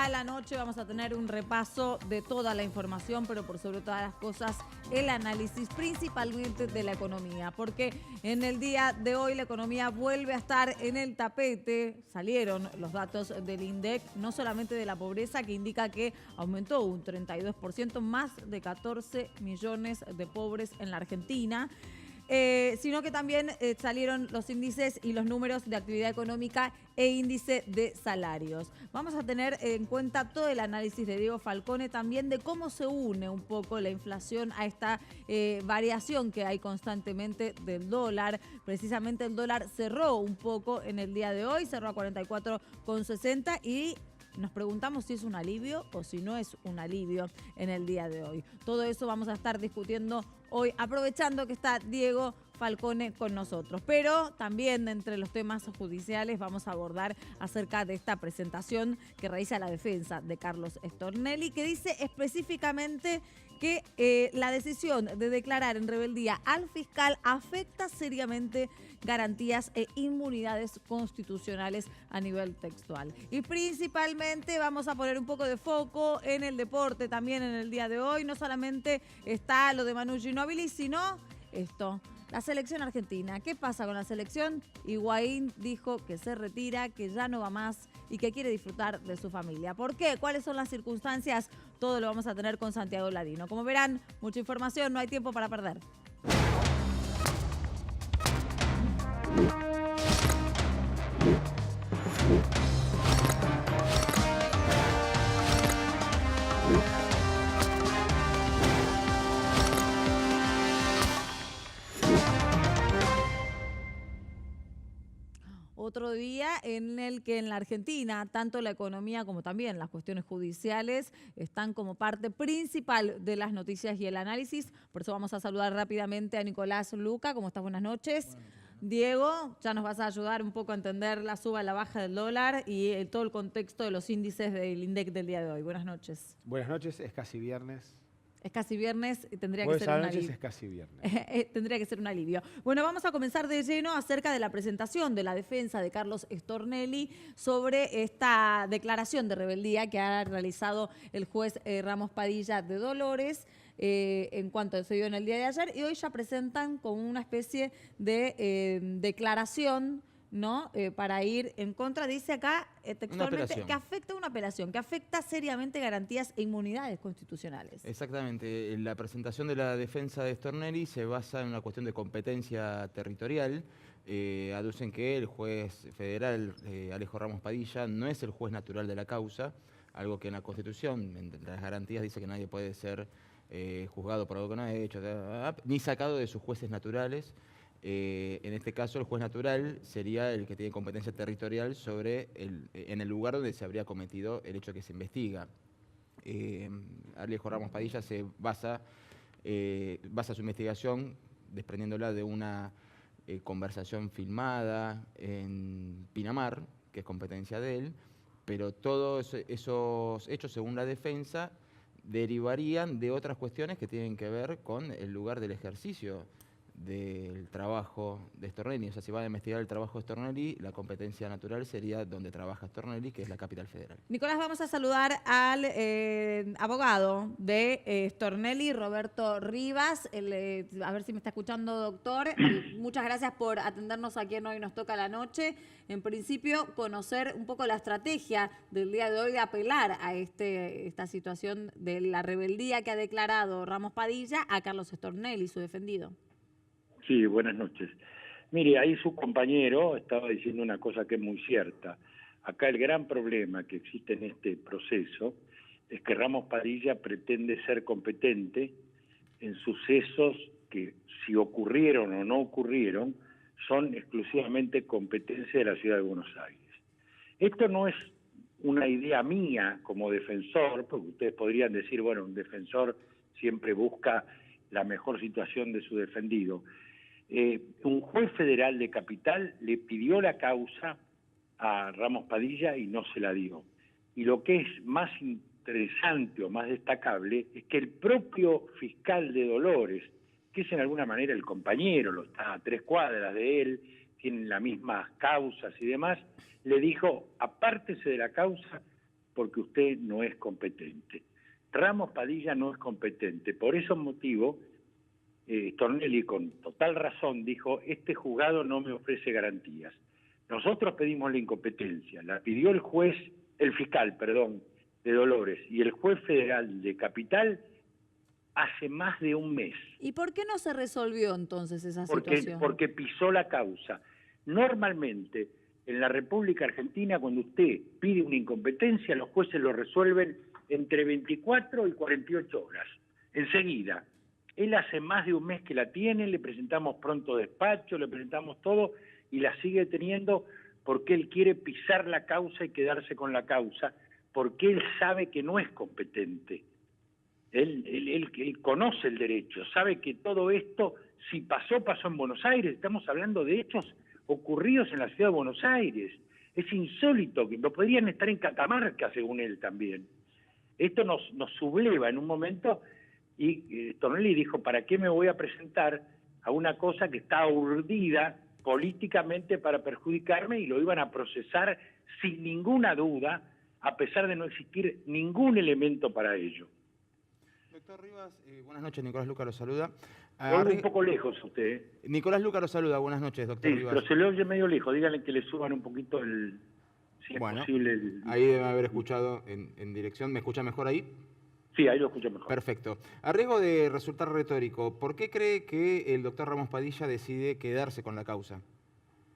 a la noche vamos a tener un repaso de toda la información, pero por sobre todas las cosas el análisis principalmente de la economía, porque en el día de hoy la economía vuelve a estar en el tapete. Salieron los datos del INDEC, no solamente de la pobreza, que indica que aumentó un 32%, más de 14 millones de pobres en la Argentina. Sino que también salieron los índices y los números de actividad económica e índice de salarios. Vamos a tener en cuenta todo el análisis de Diego Falcone, también de cómo se une un poco la inflación a esta variación que hay constantemente del dólar. Precisamente el dólar cerró un poco en el día de hoy, cerró a 44,60 y nos preguntamos si es un alivio o si no es un alivio en el día de hoy. Todo eso vamos a estar discutiendo hoy, aprovechando que está Diego Falcone con nosotros. Pero también entre los temas judiciales vamos a abordar acerca de esta presentación que realiza la defensa de Carlos Stornelli, que dice específicamente que la decisión de declarar en rebeldía al fiscal afecta seriamente garantías e inmunidades constitucionales a nivel textual. Y principalmente vamos a poner un poco de foco en el deporte también en el día de hoy. No solamente está lo de Manu Ginóbili, sino esto. La selección argentina. ¿Qué pasa con la selección? Higuaín dijo que se retira, que ya no va más y que quiere disfrutar de su familia. ¿Por qué? ¿Cuáles son las circunstancias? Todo lo vamos a tener con Santiago Ladino. Como verán, mucha información, no hay tiempo para perder. Otro día en el que en la Argentina tanto la economía como también las cuestiones judiciales están como parte principal de las noticias y el análisis. Por eso vamos a saludar rápidamente a Nicolás Luca. ¿Cómo estás? Buenas noches. Diego, ya nos vas a ayudar un poco a entender la suba, la baja del dólar y todo el contexto de los índices del INDEC del día de hoy. Buenas noches. Buenas noches, es casi viernes. Es casi viernes y tendría que Jueves ser a un la noche alivio. es casi viernes. Tendría que ser un alivio. Bueno, vamos a comenzar de lleno acerca de la presentación de la defensa de Carlos Stornelli sobre esta declaración de rebeldía que ha realizado el juez Ramos Padilla de Dolores en cuanto se dio en el día de ayer, y hoy ya presentan como una especie de declaración, ¿no? Para ir en contra, dice acá textualmente, que afecta una apelación, que afecta seriamente garantías e inmunidades constitucionales. Exactamente. La presentación de la defensa de Stornelli se basa en una cuestión de competencia territorial. Aducen que el juez federal, Alejo Ramos Padilla, no es el juez natural de la causa, algo que en la Constitución, entre las garantías, dice que nadie puede ser juzgado por algo que no ha hecho, ni sacado de sus jueces naturales. En este caso, el juez natural sería el que tiene competencia territorial sobre en el lugar donde se habría cometido el hecho que se investiga. Alejo Ramos Padilla se basa su investigación desprendiéndola de una conversación filmada en Pinamar, que es competencia de él, pero todos esos hechos, según la defensa, derivarían de otras cuestiones que tienen que ver con el lugar del ejercicio del trabajo de Stornelli. O sea, si va a investigar el trabajo de Stornelli, la competencia natural sería donde trabaja Stornelli, que es la capital federal. Nicolás, vamos a saludar al abogado de Stornelli, Roberto Rivas. A ver si me está escuchando, doctor. Muchas gracias por atendernos aquí en Hoy Nos Toca la Noche. En principio, conocer un poco la estrategia del día de hoy de apelar a esta situación de la rebeldía que ha declarado Ramos Padilla a Carlos Stornelli, su defendido. Sí, buenas noches. Mire, ahí su compañero estaba diciendo una cosa que es muy cierta. Acá el gran problema que existe en este proceso es que Ramos Padilla pretende ser competente en sucesos que, si ocurrieron o no ocurrieron, son exclusivamente competencia de la Ciudad de Buenos Aires. Esto no es una idea mía como defensor, porque ustedes podrían decir, bueno, un defensor siempre busca la mejor situación de su defendido. Un juez federal de Capital le pidió la causa a Ramos Padilla y no se la dio. Y lo que es más interesante o más destacable es que el propio fiscal de Dolores, que es en alguna manera el compañero, lo está a 3 cuadras de él, tienen las mismas causas y demás, le dijo, apártese de la causa porque usted no es competente. Ramos Padilla no es competente. Por ese motivo, Stornelli con total razón dijo, este juzgado no me ofrece garantías. Nosotros pedimos la incompetencia, la pidió el fiscal, de Dolores, y el juez federal de Capital hace más de un mes. ¿Y por qué no se resolvió entonces esa situación? Porque pisó la causa. Normalmente, en la República Argentina, cuando usted pide una incompetencia, los jueces lo resuelven entre 24 y 48 horas, enseguida. Él hace más de un mes que la tiene, le presentamos pronto despacho, le presentamos todo, y la sigue teniendo porque él quiere pisar la causa y quedarse con la causa, porque él sabe que no es competente. Él conoce el derecho, sabe que todo esto, si pasó, pasó en Buenos Aires. Estamos hablando de hechos ocurridos en la ciudad de Buenos Aires. Es insólito, que no podrían estar en Catamarca, según él también. Esto nos subleva en un momento, y Stornelli dijo, ¿para qué me voy a presentar a una cosa que está urdida políticamente para perjudicarme? Y lo iban a procesar sin ninguna duda, a pesar de no existir ningún elemento para ello. Doctor Rivas, buenas noches, Nicolás Luca lo saluda. Lo oye un poco lejos usted. Nicolás Luca lo saluda, buenas noches, doctor Sí, Rivas. pero se le oye medio lejos, díganle que le suban un poquito si es posible. Ahí debe haber escuchado en dirección, ¿me escucha mejor ahí? Sí, ahí lo escucho mejor. Perfecto. A riesgo de resultar retórico, ¿por qué cree que el doctor Ramos Padilla decide quedarse con la causa?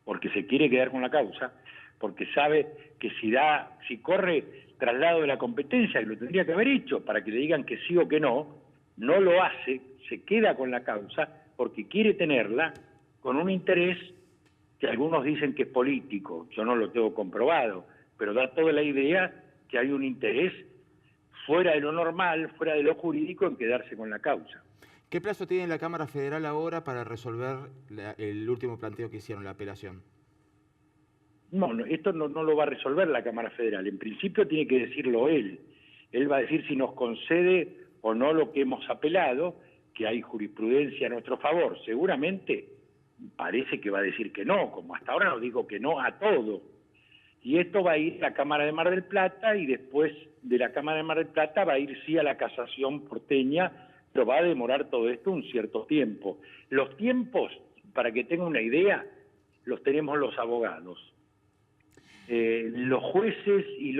Porque se quiere quedar con la causa, porque sabe que si corre traslado de la competencia, y lo tendría que haber hecho para que le digan que sí o que no lo hace, se queda con la causa porque quiere tenerla con un interés que algunos dicen que es político, yo no lo tengo comprobado, pero da toda la idea que hay un interés fuera de lo normal, fuera de lo jurídico, en quedarse con la causa. ¿Qué plazo tiene la Cámara Federal ahora para resolver el último planteo que hicieron, la apelación? No, esto no lo va a resolver la Cámara Federal. En principio tiene que decirlo él. Él va a decir si nos concede o no lo que hemos apelado, que hay jurisprudencia a nuestro favor. Seguramente parece que va a decir que no, como hasta ahora nos dijo que no a todo. Y esto va a ir a la Cámara de Mar del Plata, y después de la Cámara de Mar del Plata va a ir sí a la casación porteña, pero va a demorar todo esto un cierto tiempo. Los tiempos, para que tenga una idea, los tenemos los abogados. Los jueces y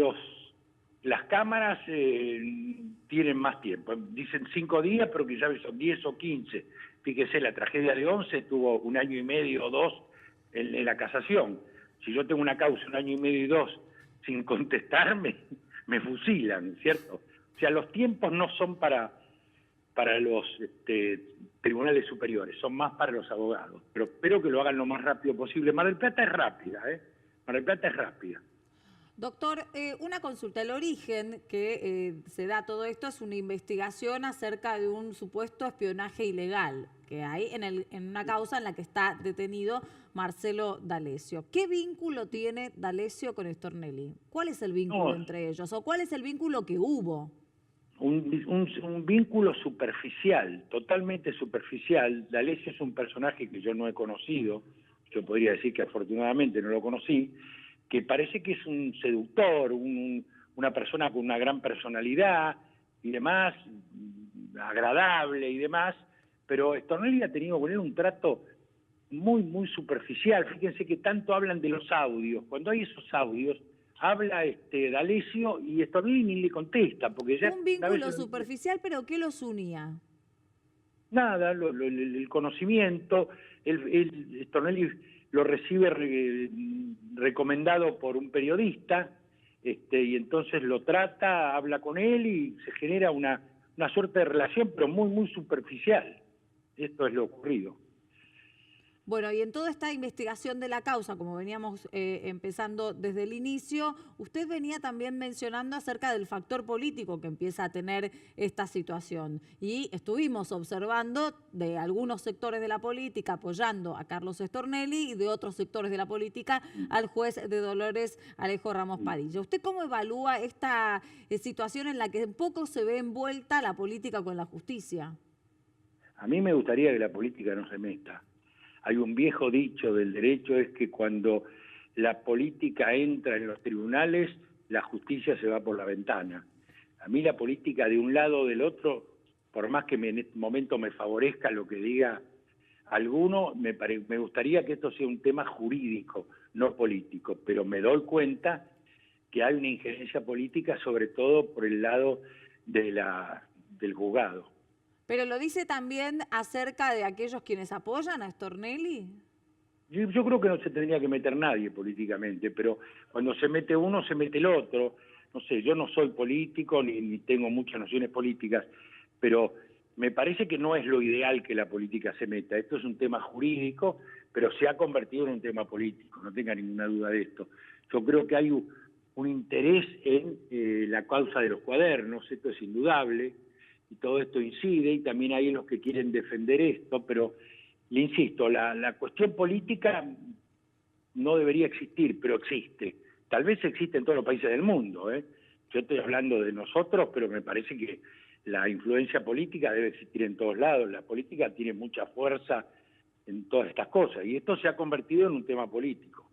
las cámaras tienen más tiempo. Dicen 5 días, pero quizás son 10 o 15. Fíjese, la tragedia de Once tuvo 1 año y medio o 2 en la casación. Si yo tengo una causa 1 año y medio y 2 sin contestarme, me fusilan, ¿cierto? O sea, los tiempos no son para los tribunales superiores, son más para los abogados. Pero espero que lo hagan lo más rápido posible. Mar del Plata es rápida, Mar del Plata es rápida. Doctor, una consulta. El origen que se da todo esto es una investigación acerca de un supuesto espionaje ilegal que hay en una causa en la que está detenido Marcelo D'Alessio. ¿Qué vínculo tiene D'Alessio con Stornelli? ¿Cuál es el vínculo entre ellos? ¿O cuál es el vínculo que hubo? Un vínculo superficial, totalmente superficial. D'Alessio es un personaje que yo no he conocido, yo podría decir que afortunadamente no lo conocí, que parece que es un seductor, una persona con una gran personalidad y demás, agradable y demás, pero Stornelli ha tenido con él un trato muy, muy superficial. Fíjense que tanto hablan de los audios. Cuando hay esos audios, habla D'Alessio y Stornelli ni le contesta. Porque ya un vínculo superficial, pero ¿qué los unía? Nada, el conocimiento. Stornelli lo recibe recomendado por un periodista, y entonces lo trata, habla con él y se genera una suerte de relación, pero muy, muy superficial. Esto es lo ocurrido. Bueno, y en toda esta investigación de la causa, como veníamos empezando desde el inicio, usted venía también mencionando acerca del factor político que empieza a tener esta situación. Y estuvimos observando de algunos sectores de la política apoyando a Carlos Stornelli y de otros sectores de la política al juez de Dolores, Alejo Ramos Padilla. ¿Usted cómo evalúa esta situación en la que un poco se ve envuelta la política con la justicia? A mí me gustaría que la política no se meta. Hay un viejo dicho del derecho, es que cuando la política entra en los tribunales, la justicia se va por la ventana. A mí la política de un lado o del otro, por más que en este momento me favorezca lo que diga alguno, me gustaría que esto sea un tema jurídico, no político, pero me doy cuenta que hay una injerencia política, sobre todo por el lado del juzgado. Pero lo dice también acerca de aquellos quienes apoyan a Stornelli. Yo creo que no se tendría que meter nadie políticamente, pero cuando se mete uno, se mete el otro. No sé, yo no soy político ni tengo muchas nociones políticas, pero me parece que no es lo ideal que la política se meta. Esto es un tema jurídico, pero se ha convertido en un tema político, no tenga ninguna duda de esto. Yo creo que hay un interés en la causa de los cuadernos, esto es indudable, y todo esto incide, y también hay los que quieren defender esto, pero le insisto, la cuestión política no debería existir, pero existe. Tal vez existe en todos los países del mundo, ¿eh? Yo estoy hablando de nosotros, pero me parece que la influencia política debe existir en todos lados. La política tiene mucha fuerza en todas estas cosas, y esto se ha convertido en un tema político.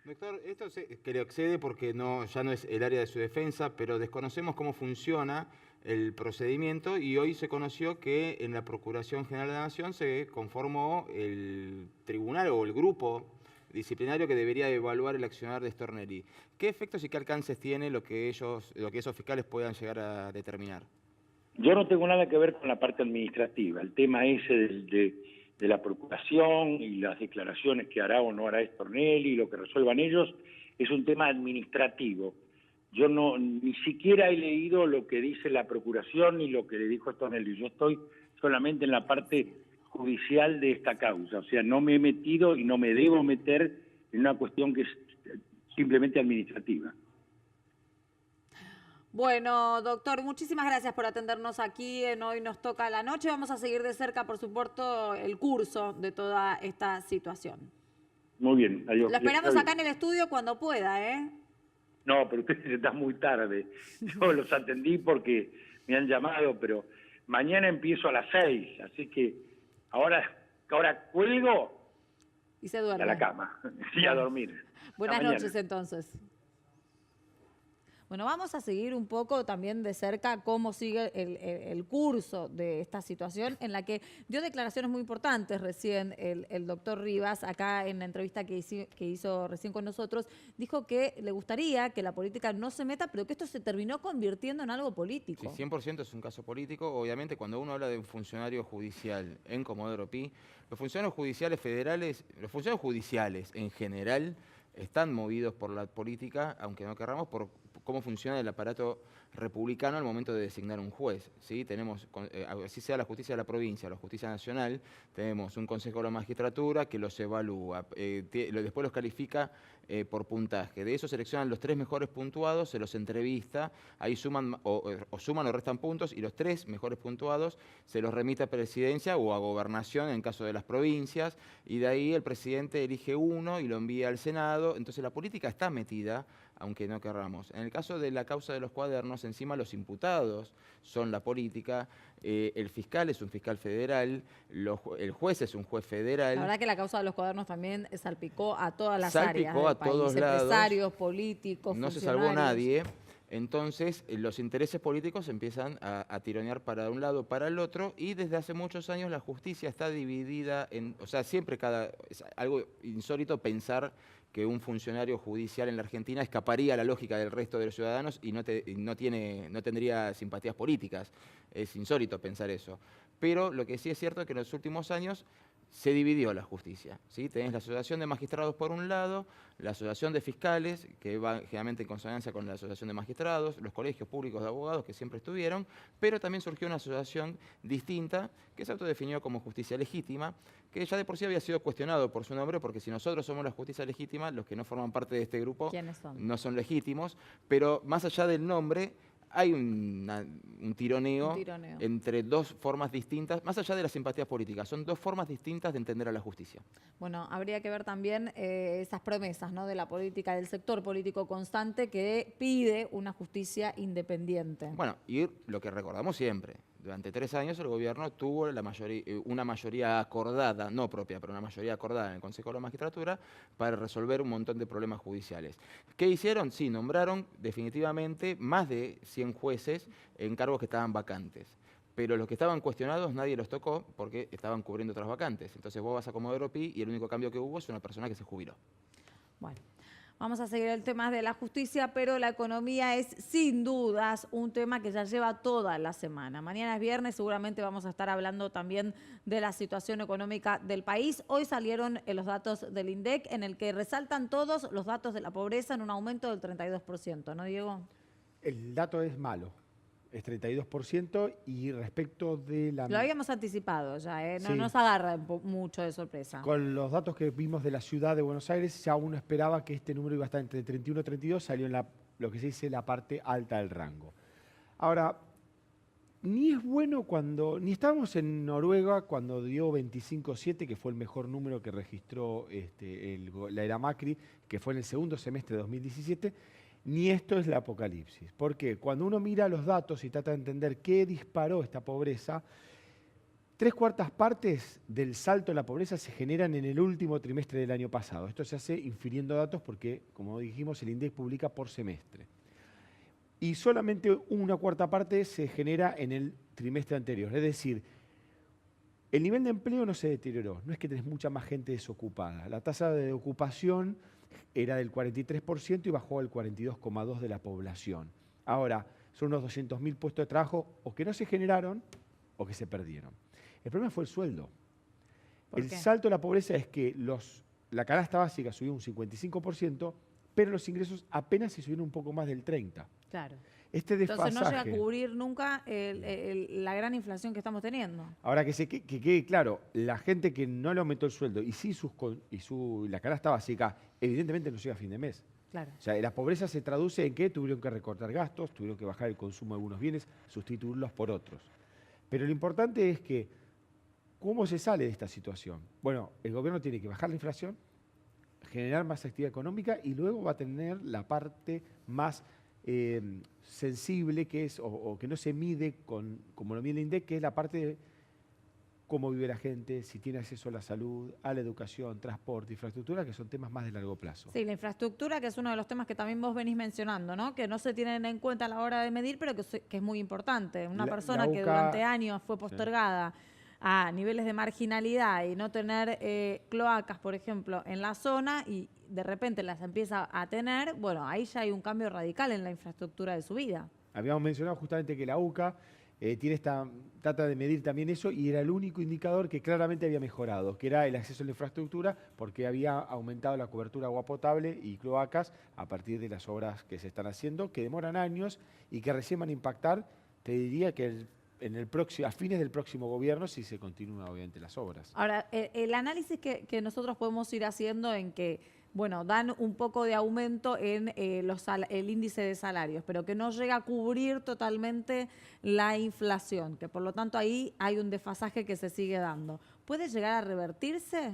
Doctor, esto que le excede porque ya no es el área de su defensa, pero desconocemos cómo funciona el procedimiento y hoy se conoció que en la Procuración General de la Nación se conformó el tribunal o el grupo disciplinario que debería evaluar el accionar de Stornelli. ¿Qué efectos y qué alcances tiene lo que esos fiscales puedan llegar a determinar? Yo no tengo nada que ver con la parte administrativa. El tema ese de la Procuración y las declaraciones que hará o no hará Stornelli y lo que resuelvan ellos es un tema administrativo. Yo ni siquiera he leído lo que dice la Procuración ni lo que le dijo Stornelli. Yo estoy solamente en la parte judicial de esta causa. O sea, no me he metido y no me debo meter en una cuestión que es simplemente administrativa. Bueno, doctor, muchísimas gracias por atendernos aquí en Hoy Nos Toca la Noche. Vamos a seguir de cerca, por supuesto, el curso de toda esta situación. Muy bien, adiós. Lo esperamos acá en el estudio cuando pueda, ¿eh? No, pero ustedes están muy tarde. Yo los atendí porque me han llamado, pero mañana empiezo a las 6, así que ahora cuelgo y se duerme. a la cama y a dormir. Buenas noches entonces. Bueno, vamos a seguir un poco también de cerca cómo sigue el curso de esta situación en la que dio declaraciones muy importantes recién el doctor Rivas, acá en la entrevista que hizo recién con nosotros, dijo que le gustaría que la política no se meta, pero que esto se terminó convirtiendo en algo político. Sí, 100% es un caso político. Obviamente, cuando uno habla de un funcionario judicial en Comodoro Pi, los funcionarios judiciales federales, los funcionarios judiciales en general, están movidos por la política, aunque no querramos, por cómo funciona el aparato republicano al momento de designar un juez. ¿Sí? Tenemos, así sea la justicia de la provincia o la justicia nacional, tenemos un consejo de la magistratura que los evalúa, después los califica por puntaje. De eso seleccionan los 3 mejores puntuados, se los entrevista, ahí suman o suman o restan puntos y los 3 mejores puntuados se los remite a presidencia o a gobernación en caso de las provincias y de ahí el presidente elige uno y lo envía al Senado. Entonces la política está metida, aunque no querramos. En el caso de la causa de los cuadernos, encima los imputados son la política, el fiscal es un fiscal federal, el juez es un juez federal. La verdad que la causa de los cuadernos también salpicó a todas las áreas Salpicó a del país, todos lados. Empresarios, políticos, no funcionarios. se salvó nadie. Entonces, los intereses políticos empiezan a tironear para un lado, para el otro, y desde hace muchos años la justicia está dividida en... O sea, siempre es algo insólito pensar que un funcionario judicial en la Argentina escaparía a la lógica del resto de los ciudadanos y no tendría simpatías políticas. Es insólito pensar eso. Pero lo que sí es cierto es que en los últimos años se dividió la justicia, ¿sí? Tenés la asociación de magistrados por un lado, la asociación de fiscales, que va generalmente en consonancia con la asociación de magistrados, los colegios públicos de abogados que siempre estuvieron, pero también surgió una asociación distinta que se autodefinió como justicia legítima, que ya de por sí había sido cuestionado por su nombre, porque si nosotros somos la justicia legítima, los que no forman parte de este grupo no son legítimos, pero más allá del nombre, hay un tironeo entre dos formas distintas, más allá de las simpatías políticas, son dos formas distintas de entender a la justicia. Bueno, habría que ver también esas promesas, ¿no?, de la política, del sector político constante que pide una justicia independiente. Bueno, y lo que recordamos siempre, durante 3 años el gobierno tuvo una mayoría acordada, no propia, pero una mayoría acordada en el Consejo de la Magistratura para resolver un montón de problemas judiciales. ¿Qué hicieron? Sí, nombraron definitivamente más de 100 jueces en cargos que estaban vacantes. Pero los que estaban cuestionados nadie los tocó porque estaban cubriendo otras vacantes. Entonces vos vas a Comodoro Pi y el único cambio que hubo es una persona que se jubiló. Bueno, vamos a seguir el tema de la justicia, pero la economía es sin dudas un tema que ya lleva toda la semana. Mañana es viernes, seguramente vamos a estar hablando también de la situación económica del país. Hoy salieron los datos del INDEC en el que resaltan todos los datos de la pobreza en un aumento del 32%, ¿no, Diego? El dato es malo, es 32% y respecto de la... Lo habíamos anticipado ya, no Sí. nos agarra mucho de sorpresa. Con los datos que vimos de la ciudad de Buenos Aires, ya uno esperaba que este número iba a estar entre 31 y 32, salió en lo que se dice la parte alta del rango. Ahora, ni es bueno ni estábamos en Noruega cuando dio 25,7, que fue el mejor número que registró la era Macri, que fue en el segundo semestre de 2017, ni esto es la apocalipsis. Porque cuando uno mira los datos y trata de entender qué disparó esta pobreza, 3/4 partes del salto en la pobreza se generan en el último trimestre del año pasado. Esto se hace infiriendo datos porque, como dijimos, el INDEC publica por semestre. Y solamente 1/4 parte se genera en el trimestre anterior. Es decir, el nivel de empleo no se deterioró. No es que tenés mucha más gente desocupada. La tasa de ocupación era del 43% y bajó al 42,2% de la población. Ahora, son unos 200.000 puestos de trabajo o que no se generaron o que se perdieron. El problema fue el sueldo. El salto de la pobreza es que la canasta básica subió un 55%, pero los ingresos apenas se subieron un poco más del 30%. Claro. Este desfasaje, Entonces no llega a cubrir nunca la gran inflación que estamos teniendo. ahora que quede claro, la gente que no le aumentó el sueldo y sí la canasta básica, evidentemente no llega a fin de mes. Claro. O sea, la pobreza se traduce en que tuvieron que recortar gastos, tuvieron que bajar el consumo de algunos bienes, sustituirlos por otros. Pero lo importante es que, ¿cómo se sale de esta situación? Bueno, el gobierno tiene que bajar la inflación, generar más actividad económica y luego va a tener la parte más sensible que es, o que no se mide como lo mide el INDEC, que es la parte de cómo vive la gente, si tiene acceso a la salud, a la educación, transporte, infraestructura, que son temas más de largo plazo. Sí, la infraestructura, que es uno de los temas que también vos venís mencionando, ¿no? Que no se tienen en cuenta a la hora de medir, pero que es muy importante. Una persona que durante años fue postergada a niveles de marginalidad y no tener cloacas, por ejemplo, en la zona y de repente las empieza a tener, bueno, ahí ya hay un cambio radical en la infraestructura de su vida. Habíamos mencionado justamente que la UCA trata de medir también eso y era el único indicador que claramente había mejorado, que era el acceso a la infraestructura porque había aumentado la cobertura de agua potable y cloacas a partir de las obras que se están haciendo, que demoran años y que recién van a impactar, te diría que a fines del próximo gobierno si se continúan obviamente las obras. Ahora, el análisis que nosotros podemos ir haciendo en que, bueno, dan un poco de aumento en el índice de salarios, pero que no llega a cubrir totalmente la inflación, que por lo tanto ahí hay un desfasaje que se sigue dando. ¿Puede llegar a revertirse?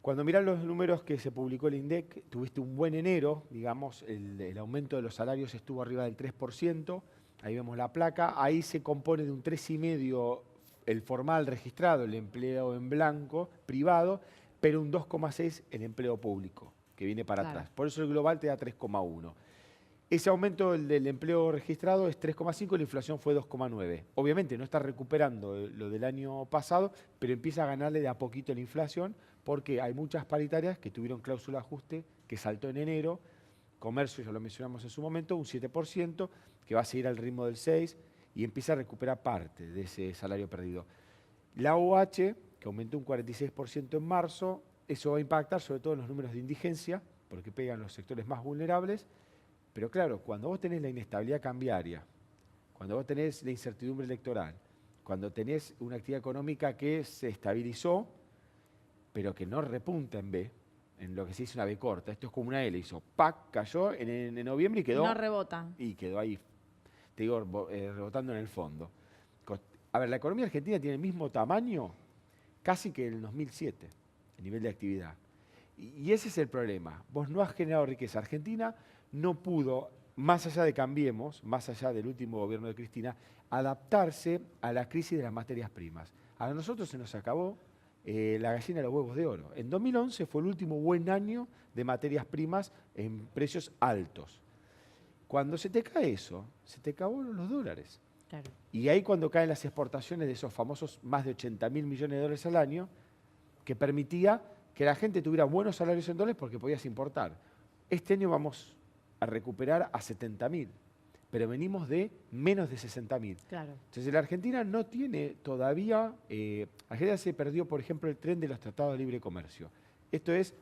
Cuando mirás los números que se publicó el INDEC, tuviste un buen enero, digamos, el aumento de los salarios estuvo arriba del 3%, ahí vemos la placa, ahí se compone de un 3,5% el formal registrado, el empleo en blanco, privado, pero un 2,6% el empleo público, que viene para atrás. Por eso el global te da 3,1%. Ese aumento del empleo registrado es 3,5% y la inflación fue 2,9%. Obviamente no está recuperando lo del año pasado, pero empieza a ganarle de a poquito la inflación porque hay muchas paritarias que tuvieron cláusula de ajuste que saltó en enero. Comercio, ya lo mencionamos en su momento, un 7%, que va a seguir al ritmo del 6% y empieza a recuperar parte de ese salario perdido. La OH, que aumentó un 46% en marzo, eso va a impactar sobre todo en los números de indigencia, porque pegan los sectores más vulnerables, pero claro, cuando vos tenés la inestabilidad cambiaria, cuando vos tenés la incertidumbre electoral, cuando tenés una actividad económica que se estabilizó, pero que no repunta en B, en lo que se dice una B corta, esto es como una L, hizo ¡pac! Cayó en noviembre y quedó... No rebota. Y quedó ahí, te digo, rebotando en el fondo. A ver, la economía argentina tiene el mismo tamaño casi que en el 2007, el nivel de actividad. Y ese es el problema. Vos no has generado riqueza. Argentina no pudo, más allá de Cambiemos, más allá del último gobierno de Cristina, adaptarse a la crisis de las materias primas. A nosotros se nos acabó la gallina de los huevos de oro. En 2011 fue el último buen año de materias primas en precios altos. Cuando se te cae eso, se te acabaron los dólares. Claro. Y ahí cuando caen las exportaciones de esos famosos más de 80.000 millones de dólares al año, que permitía que la gente tuviera buenos salarios en dólares porque podías importar. Este año vamos a recuperar a 70.000, pero venimos de menos de 60.000. Claro. Entonces la Argentina no tiene todavía, Argentina se perdió, por ejemplo, el tren de los tratados de libre comercio. Esto es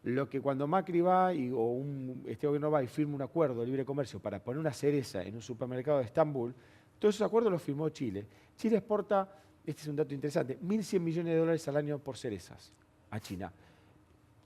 lo que cuando Macri va este gobierno va y firma un acuerdo de libre comercio para poner una cereza en un supermercado de Estambul, todos esos acuerdos los firmó Chile. Chile exporta, este es un dato interesante, 1.100 millones de dólares al año por cerezas a China.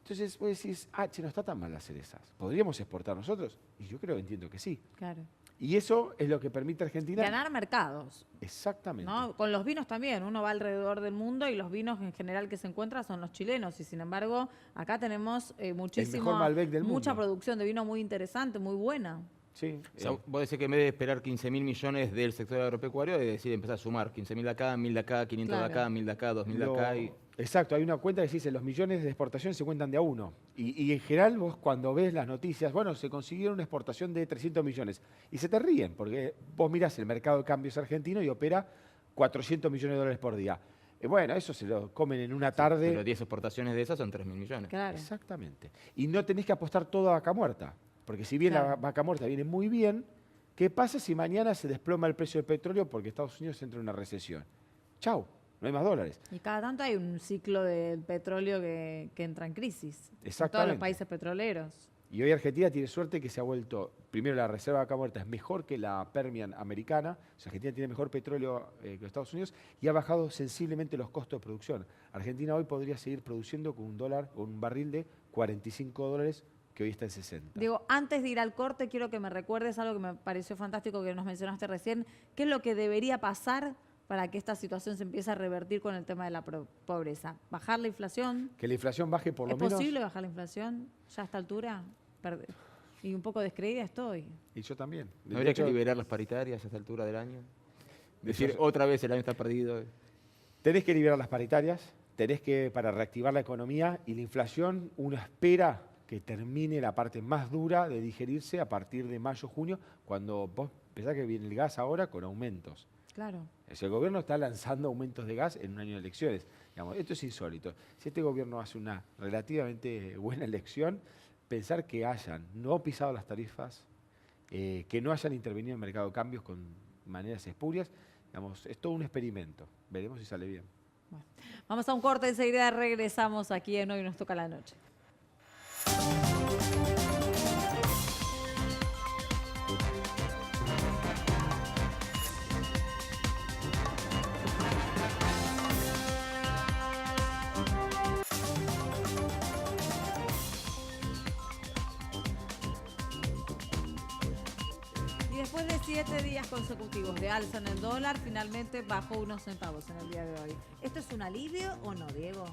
Entonces vos decís, che, no está tan mal las cerezas. ¿Podríamos exportar nosotros? Y yo entiendo que sí. Claro. Y eso es lo que permite a Argentina... Ganar mercados. Exactamente. ¿No? Con los vinos también. Uno va alrededor del mundo y los vinos en general que se encuentran son los chilenos. Y sin embargo, acá tenemos mucha producción de vino muy interesante, muy buena. Sí. O sea, vos decís que en vez de esperar 15.000 millones del sector agropecuario, es decir, empezar a sumar 15.000 de acá, 1.000 de acá, 500 de acá, 1.000 de acá, 2.000 de acá. Exacto, hay una cuenta que dice los millones de exportación se cuentan de a uno. Y en general vos cuando ves las noticias, bueno, se consiguieron una exportación de 300 millones. Y se te ríen, porque vos mirás el mercado de cambios argentino y opera 400 millones de dólares por día. Bueno, eso se lo comen en una tarde. Pero 10 exportaciones de esas son 3.000 millones. Claro. Exactamente. Y no tenés que apostar todo a vaca muerta. Porque si bien la vaca muerta viene muy bien, ¿qué pasa si mañana se desploma el precio del petróleo porque Estados Unidos entra en una recesión? Chau, no hay más dólares. Y cada tanto hay un ciclo del petróleo que entra en crisis. Exactamente. En todos los países petroleros. Y hoy Argentina tiene suerte que se ha vuelto, primero la reserva de vaca muerta es mejor que la Permian americana, o sea, Argentina tiene mejor petróleo que los Estados Unidos y ha bajado sensiblemente los costos de producción. Argentina hoy podría seguir produciendo con un barril de 45 dólares que hoy está en 60. Digo, antes de ir al corte, quiero que me recuerdes algo que me pareció fantástico que nos mencionaste recién. ¿Qué es lo que debería pasar para que esta situación se empiece a revertir con el tema de la pobreza? ¿Bajar la inflación? Que la inflación baje por lo menos. ¿Es posible bajar la inflación ya a esta altura? Y un poco descreída estoy. Y yo también. ¿No habría que liberar las paritarias a esta altura del año? Decir, otra vez el año está perdido. Tenés que liberar las paritarias, tenés que, para reactivar la economía, y la inflación, uno espera que termine la parte más dura de digerirse a partir de mayo, junio, cuando vos pensás que viene el gas ahora con aumentos. Claro. El gobierno está lanzando aumentos de gas en un año de elecciones. Digamos, esto es insólito. Si este gobierno hace una relativamente buena elección, pensar que hayan no pisado las tarifas, que no hayan intervenido en el mercado de cambios con maneras espurias, digamos, es todo un experimento. Veremos si sale bien. Bueno, vamos a un corte, enseguida regresamos aquí en Hoy Nos Toca la Noche. Después de 7 días consecutivos de alza en el dólar, finalmente bajó unos centavos en el día de hoy. ¿Esto es un alivio o no, Diego?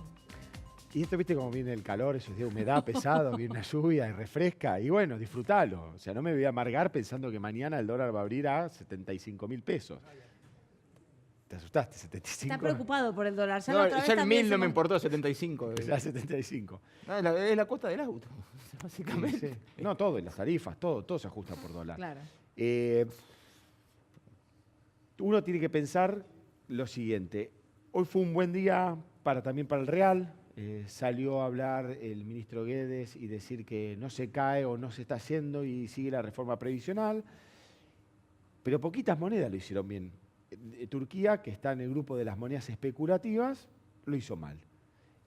Y esto, viste cómo viene el calor, esos días de humedad pesado, viene una lluvia y refresca. Y bueno, disfrútalo. O sea, no me voy a amargar pensando que mañana el dólar va a abrir a 75.000 pesos. ¿Te asustaste? 75. Está preocupado por el dólar. Ya el 1.000 no me importó, 75. Ya 75. No, es la cuota del auto, básicamente. Sí. No, todo, las tarifas, todo se ajusta por dólar. Claro. Uno tiene que pensar lo siguiente. Hoy fue un buen día también para el real. Salió a hablar el ministro Guedes y decir que no se cae o no se está haciendo y sigue la reforma previsional. Pero poquitas monedas lo hicieron bien. Turquía, que está en el grupo de las monedas especulativas, lo hizo mal.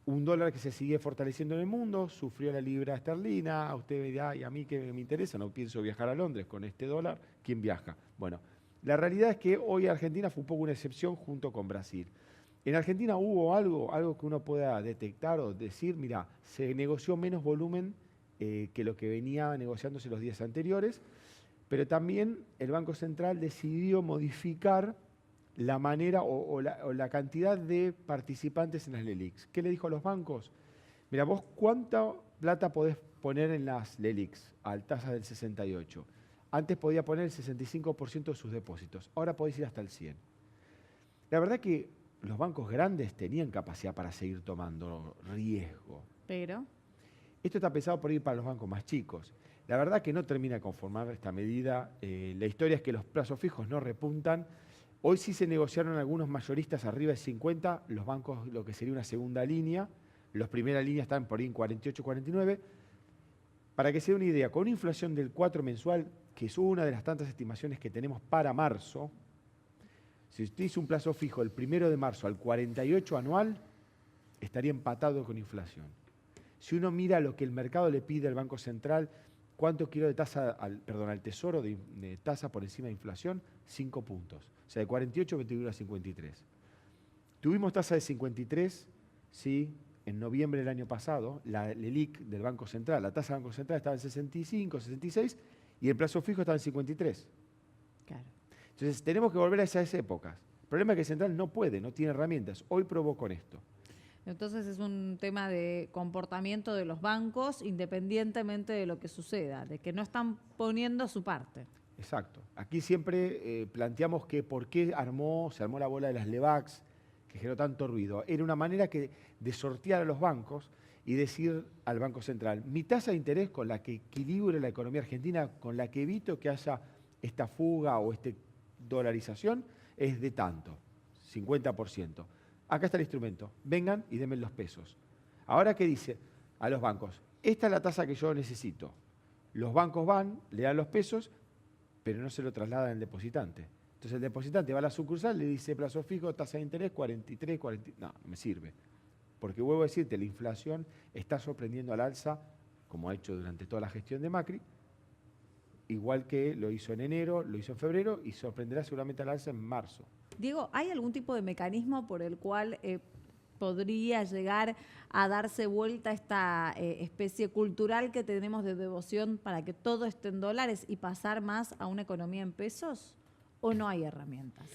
Un dólar que se sigue fortaleciendo en el mundo, sufrió la libra esterlina, a usted dirá, y a mí que me interesa, no pienso viajar a Londres con este dólar, ¿quién viaja? Bueno, la realidad es que hoy Argentina fue un poco una excepción junto con Brasil. En Argentina hubo algo que uno pueda detectar o decir, mira, se negoció menos volumen que lo que venía negociándose los días anteriores, pero también el Banco Central decidió modificar la manera o la cantidad de participantes en las LELIQs. ¿Qué le dijo a los bancos? Mira, vos cuánta plata podés poner en las LELIQs a tasas del 68. Antes podía poner el 65% de sus depósitos, ahora podéis ir hasta el 100%. La verdad que los bancos grandes tenían capacidad para seguir tomando riesgo. Pero Esto está pensado por ir para los bancos más chicos. La verdad que no termina de conformar esta medida. La historia es que los plazos fijos no repuntan. Hoy sí se negociaron algunos mayoristas arriba de 50, los bancos lo que sería una segunda línea. Los primeras líneas están por ahí en 48, 49. Para que se dé una idea, con una inflación del 4 mensual, que es una de las tantas estimaciones que tenemos para marzo, si usted hizo un plazo fijo el 1 de marzo al 48 anual, estaría empatado con inflación. Si uno mira lo que el mercado le pide al Banco Central, ¿cuánto quiero de tasa al Tesoro de tasa por encima de inflación? 5 puntos. O sea, de 48 a 53. Tuvimos tasa de 53, sí, en noviembre del año pasado, la LELIQ del Banco Central, la tasa del Banco Central estaba en 65, 66 y el plazo fijo estaba en 53. claro. Entonces tenemos que volver a esas épocas. El problema es que el Central no puede, no tiene herramientas. Hoy probó con esto. Entonces es un tema de comportamiento de los bancos independientemente de lo que suceda, de que no están poniendo su parte. Exacto. Aquí siempre planteamos que por qué se armó la bola de las LEVAX, que generó tanto ruido. Era una manera de sortear a los bancos y decir al Banco Central, mi tasa de interés con la que equilibre la economía argentina, con la que evito que haya esta fuga o esta dolarización, es de tanto, 50%. Acá está el instrumento, vengan y denme los pesos. Ahora, ¿qué dice a los bancos? Esta es la tasa que yo necesito. Los bancos van, le dan los pesos, pero no se lo trasladan al depositante. Entonces el depositante va a la sucursal, le dice plazo fijo, tasa de interés 43, 40. No, no me sirve. Porque vuelvo a decirte, la inflación está sorprendiendo al alza, como ha hecho durante toda la gestión de Macri, igual que lo hizo en enero, lo hizo en febrero y sorprenderá seguramente al alza en marzo. Diego, ¿hay algún tipo de mecanismo por el cual podría llegar a darse vuelta esta especie cultural que tenemos de devoción para que todo esté en dólares y pasar más a una economía en pesos? ¿O no hay herramientas?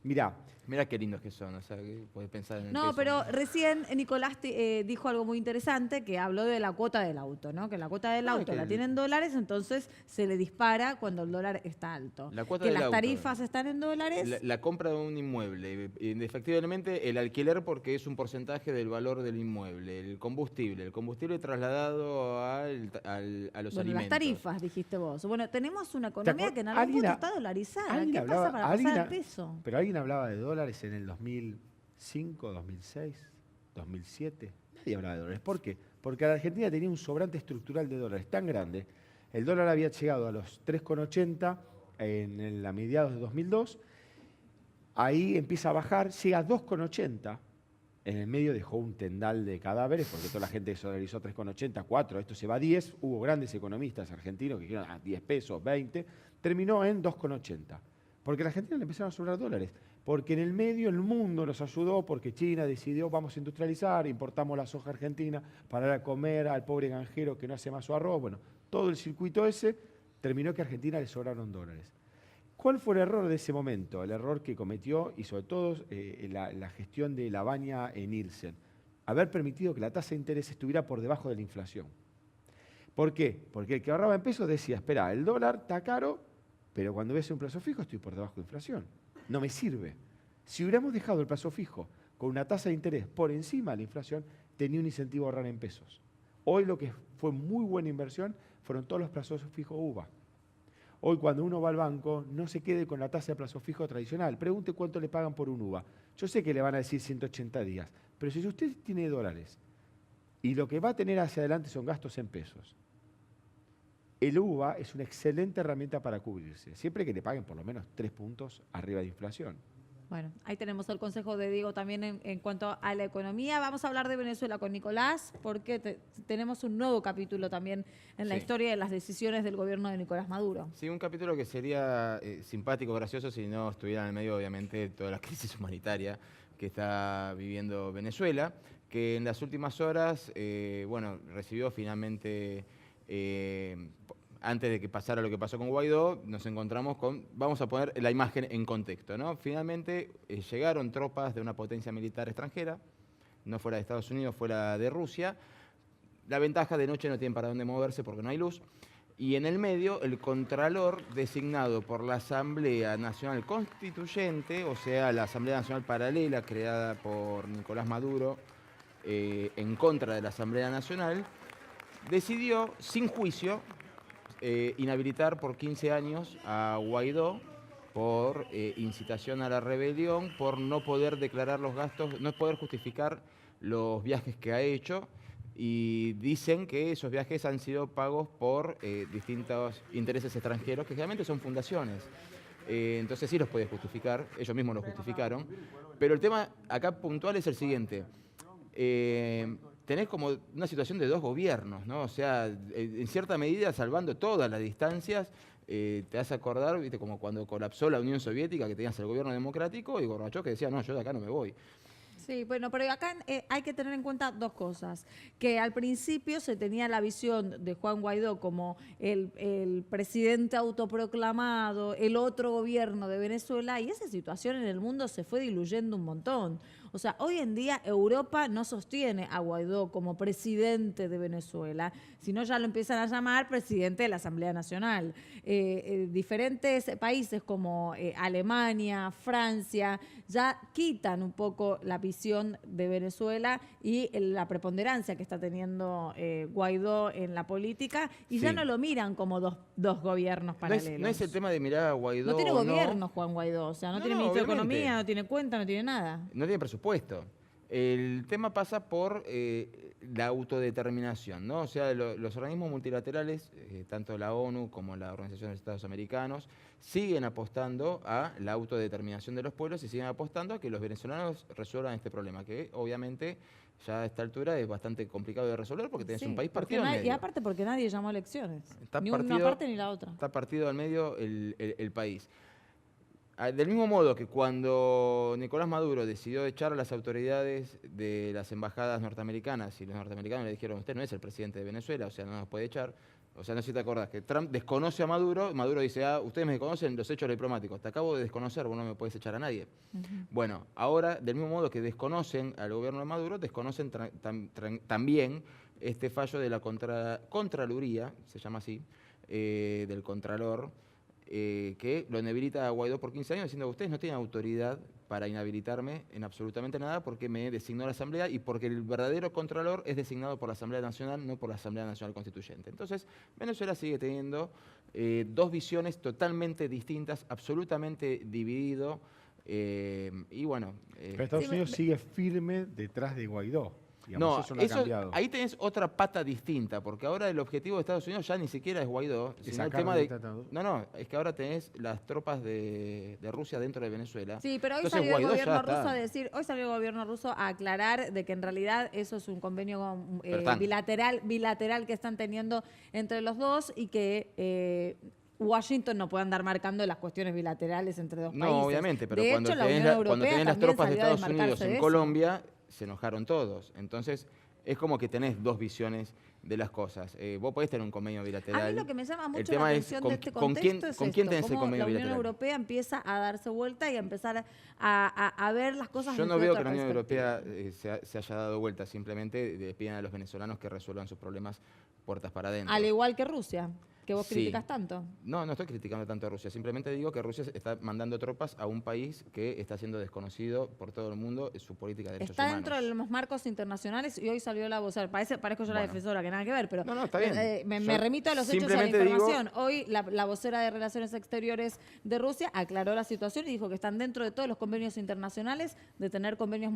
Mirá qué lindos que son, o sea, que podés pensar en el No, peso. pero recién Nicolás dijo algo muy interesante, que habló de la cuota del auto, ¿no? Que la cuota del auto la tiene en dólares, entonces se le dispara cuando el dólar está alto. La cuota que del las auto, tarifas están en dólares. La compra de un inmueble, efectivamente el alquiler porque es un porcentaje del valor del inmueble, el combustible trasladado a los Bueno, alimentos. las tarifas, dijiste vos. Bueno, tenemos una economía que en algún punto está dolarizada. ¿Qué hablaba, pasa para pasar al peso? Pero alguien hablaba de dólares en el 2005, 2006, 2007. Nadie hablaba de dólares. ¿Por qué? Porque la Argentina tenía un sobrante estructural de dólares tan grande. El dólar había llegado a los 3,80 a mediados de 2002. Ahí empieza a bajar, llega a 2,80. En el medio dejó un tendal de cadáveres, porque toda la gente dolarizó 3,80, 4, esto se va a 10. Hubo grandes economistas argentinos que dijeron 10 pesos, 20. Terminó en 2,80. Porque a la Argentina le empezaron a sobrar dólares. Porque en el medio el mundo nos ayudó, porque China decidió vamos a industrializar, importamos la soja argentina para dar a comer al pobre granjero que no hace más su arroz. Bueno, todo el circuito ese terminó que a Argentina le sobraron dólares. ¿Cuál fue el error de ese momento? El error que cometió y sobre todo la gestión de la Baña en Nielsen. Haber permitido que la tasa de interés estuviera por debajo de la inflación. ¿Por qué? Porque el que ahorraba en pesos decía, espera, el dólar está caro, pero cuando ves un plazo fijo estoy por debajo de inflación. No me sirve. Si hubiéramos dejado el plazo fijo con una tasa de interés por encima de la inflación, tenía un incentivo a ahorrar en pesos. Hoy lo que fue muy buena inversión fueron todos los plazos fijos UVA. Hoy cuando uno va al banco, no se quede con la tasa de plazo fijo tradicional. Pregunte cuánto le pagan por un UVA. Yo sé que le van a decir 180 días, pero si usted tiene dólares y lo que va a tener hacia adelante son gastos en pesos, el UVA es una excelente herramienta para cubrirse, siempre que le paguen por lo menos 3 puntos arriba de inflación. Bueno, ahí tenemos el consejo de Diego también en cuanto a la economía. Vamos a hablar de Venezuela con Nicolás, porque tenemos un nuevo capítulo también en la historia de las decisiones del gobierno de Nicolás Maduro. Sí, un capítulo que sería simpático, gracioso, si no estuviera en el medio, obviamente, toda la crisis humanitaria que está viviendo Venezuela, que en las últimas horas, recibió finalmente... antes de que pasara lo que pasó con Guaidó, nos encontramos con, vamos a poner la imagen en contexto, ¿no? Finalmente llegaron tropas de una potencia militar extranjera, no fuera de Estados Unidos, fuera de Rusia. La ventaja de noche no tienen para dónde moverse porque no hay luz. y en el medio el contralor designado por la Asamblea Nacional Constituyente, o sea, la Asamblea Nacional Paralela creada por Nicolás Maduro en contra de la Asamblea Nacional, decidió, sin juicio, inhabilitar por 15 años a Guaidó por incitación a la rebelión, por no poder declarar los gastos, no poder justificar los viajes que ha hecho, y dicen que esos viajes han sido pagos por distintos intereses extranjeros, que generalmente son fundaciones. Entonces sí los puede justificar, ellos mismos lo justificaron, pero el tema acá puntual es el siguiente. Tenés como una situación de dos gobiernos, ¿no? O sea, en cierta medida, salvando todas las distancias, te vas a acordar, ¿viste? Como cuando colapsó la Unión Soviética, que tenías el gobierno democrático y Gorbachev que decía, no, yo de acá no me voy. Sí, bueno, pero acá hay que tener en cuenta dos cosas. Que al principio se tenía la visión de Juan Guaidó como el presidente autoproclamado, el otro gobierno de Venezuela, y esa situación en el mundo se fue diluyendo un montón. O sea, hoy en día Europa no sostiene a Guaidó como presidente de Venezuela, sino ya lo empiezan a llamar presidente de la Asamblea Nacional. Diferentes países como Alemania, Francia, ya quitan un poco la visión de Venezuela y la preponderancia que está teniendo Guaidó en la política, y ya no lo miran como dos gobiernos paralelos. No es el tema de mirar a Guaidó. No tiene gobierno Juan Guaidó, o sea, no tiene ministro de Economía, no tiene cuenta, no tiene nada. No tiene presupuesto. El tema pasa por la autodeterminación, ¿no? O sea, los organismos multilaterales, tanto la ONU como la Organización de Estados Americanos, siguen apostando a la autodeterminación de los pueblos y siguen apostando a que los venezolanos resuelvan este problema, que obviamente ya a esta altura es bastante complicado de resolver porque tenés un país partido al medio. Y aparte porque nadie llamó a elecciones, ni una parte ni la otra. Está partido al medio el país. Del mismo modo que cuando Nicolás Maduro decidió echar a las autoridades de las embajadas norteamericanas y los norteamericanos le dijeron, usted no es el presidente de Venezuela, o sea, no nos puede echar. O sea, no sé si te acordás que Trump desconoce a Maduro, Maduro dice, ustedes me conocen los hechos diplomáticos, te acabo de desconocer, vos no me puedes echar a nadie. Bueno, ahora, del mismo modo que desconocen al gobierno de Maduro, desconocen también este fallo de la Contraloría, se llama así, del Contralor, que lo inhabilita a Guaidó por 15 años diciendo, ustedes no tienen autoridad para inhabilitarme en absolutamente nada porque me designó la Asamblea y porque el verdadero Contralor es designado por la Asamblea Nacional, no por la Asamblea Nacional Constituyente. Entonces, Venezuela sigue teniendo dos visiones totalmente distintas, absolutamente dividido, y bueno... Pero Estados Unidos sigue firme detrás de Guaidó. Digamos, no ha cambiado. Ahí tenés otra pata distinta, porque ahora el objetivo de Estados Unidos ya ni siquiera es Guaidó, sino el tema de... No, es que ahora tenés las tropas de Rusia dentro de Venezuela. Sí, pero hoy salió el gobierno ruso a decir, hoy salió el gobierno ruso a aclarar de que en realidad eso es un convenio bilateral que están teniendo entre los dos y que Washington no puede andar marcando las cuestiones bilaterales entre dos países. No, obviamente, pero de cuando hecho, tenés las tropas de Estados Unidos en Colombia, se enojaron todos. Entonces, es como que tenés dos visiones de las cosas. Vos podés tener un convenio bilateral. A mí lo que me llama mucho la atención de este contexto es ¿con quién tenés el cómo convenio bilateral? La Unión Europea empieza a darse vuelta y a empezar a ver las cosas. Yo no veo que la Unión Europea se haya dado vuelta. Simplemente le piden a los venezolanos que resuelvan sus problemas puertas para adentro. Al igual que Rusia, que vos criticas tanto. No estoy criticando tanto a Rusia. Simplemente digo que Rusia está mandando tropas a un país que está siendo desconocido por todo el mundo en su política de derechos humanos. Está dentro de los marcos internacionales y hoy salió la vocera. Parezco yo la defensora, que nada que ver, pero no, está bien. Me remito a los hechos y a la información. Hoy la vocera de Relaciones Exteriores de Rusia aclaró la situación y dijo que están dentro de todos los convenios internacionales de tener convenios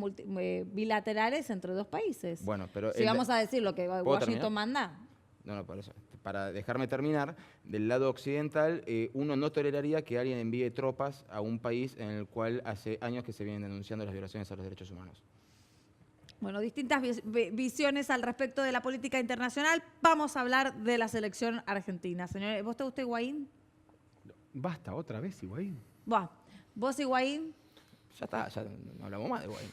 bilaterales entre dos países. Bueno, pero si vamos a decir lo que Washington manda. No, por eso. Para dejarme terminar, del lado occidental, uno no toleraría que alguien envíe tropas a un país en el cual hace años que se vienen denunciando las violaciones a los derechos humanos. Bueno, distintas visiones al respecto de la política internacional. Vamos a hablar de la selección argentina. Señor, ¿vos te gusta Higuaín? Basta, otra vez Higuaín. ¿Vos Higuaín? Ya está, ya no hablamos más de Higuaín.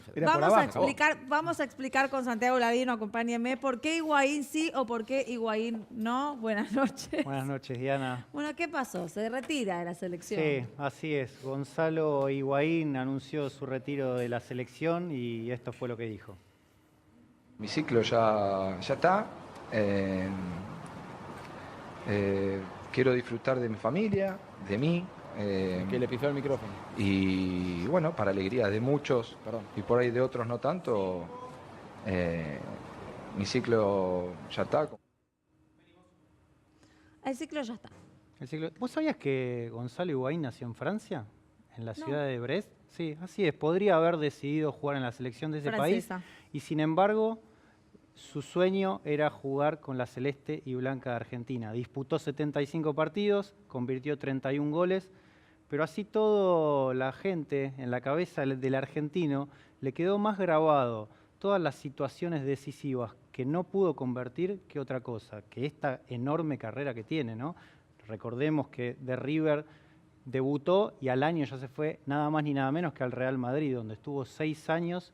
Vamos a explicar con Santiago Ladino, acompáñeme, por qué Higuaín sí o por qué Higuaín no. Buenas noches. Buenas noches, Diana. Bueno, ¿qué pasó? ¿Se retira de la selección? Sí, así es. Gonzalo Higuaín anunció su retiro de la selección y esto fue lo que dijo. Mi ciclo ya está. Quiero disfrutar de mi familia, de mí. Que le pifió el micrófono. Y bueno, para alegría de muchos, Perdón. y por ahí de otros no tanto, mi ciclo ya está. El ciclo ya está. ¿Vos sabías que Gonzalo Higuaín nació en Francia? En la No. ciudad de Brest. Sí, así es. Podría haber decidido jugar en la selección de ese Francesa. país. Y sin embargo, su sueño era jugar con la celeste y blanca de Argentina. Disputó 75 partidos, convirtió 31 goles, pero así todo la gente en la cabeza del argentino le quedó más grabado todas las situaciones decisivas que no pudo convertir que otra cosa, que esta enorme carrera que tiene, ¿no? Recordemos que de River debutó y al año ya se fue nada más ni nada menos que al Real Madrid, donde estuvo 6 años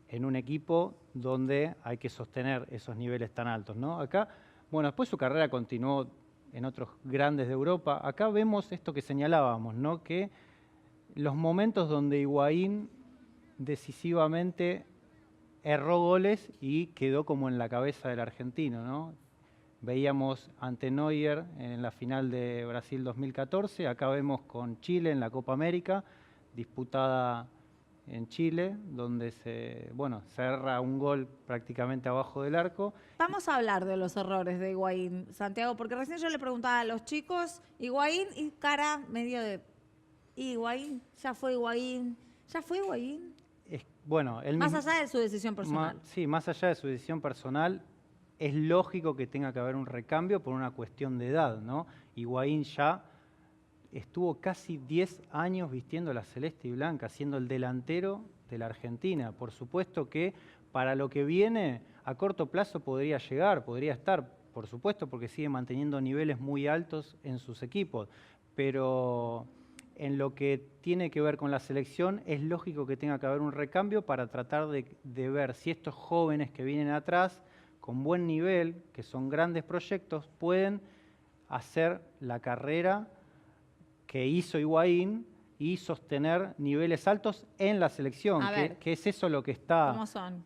en un equipo donde hay que sostener esos niveles tan altos, ¿no? Acá, bueno, después su carrera continuó en otros grandes de Europa. Acá vemos esto que señalábamos, ¿no? Que los momentos donde Higuaín decisivamente erró goles y quedó como en la cabeza del argentino, ¿no? Veíamos ante Neuer en la final de Brasil 2014, acá vemos con Chile en la Copa América, disputada en Chile, donde se erra un gol prácticamente abajo del arco. Vamos a hablar de los errores de Higuaín, Santiago, porque recién yo le preguntaba a los chicos, Higuaín y cara medio de, Higuaín, ya fue Higuaín. Bueno, él Más mismo, allá de su decisión personal. sí, más allá de su decisión personal, es lógico que tenga que haber un recambio por una cuestión de edad, ¿no? Higuaín ya estuvo casi 10 años vistiendo la celeste y blanca, siendo el delantero de la Argentina. Por supuesto que para lo que viene, a corto plazo podría llegar, podría estar, por supuesto, porque sigue manteniendo niveles muy altos en sus equipos. Pero en lo que tiene que ver con la selección, es lógico que tenga que haber un recambio para tratar de ver si estos jóvenes que vienen atrás, con buen nivel, que son grandes proyectos, pueden hacer la carrera que hizo Higuaín y sostener niveles altos en la selección, A ver, que es eso lo que está... ¿Cómo son?